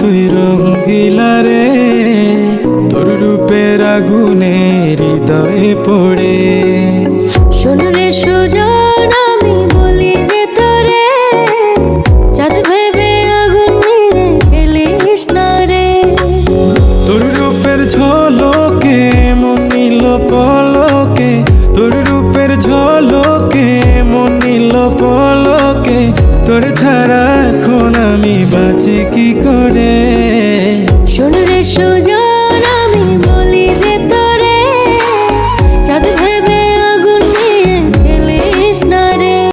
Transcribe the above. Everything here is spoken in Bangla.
তুই রঙ্গিলা রে, তোর রূপের আগুনে হৃদয়ে পড়ে। শোন রে সুজন, আমি বলি যে তোরে, চাঁদ ভেবে আগুন মেরে খেলিস না রে। তোর রূপের ঝলকে মন নিল পলকে, তোর রূপের ঝলকে মন নিল পলকে, তোর ছাড়া এখন আমি বাঁচি কি করে। শোন রে সুজন,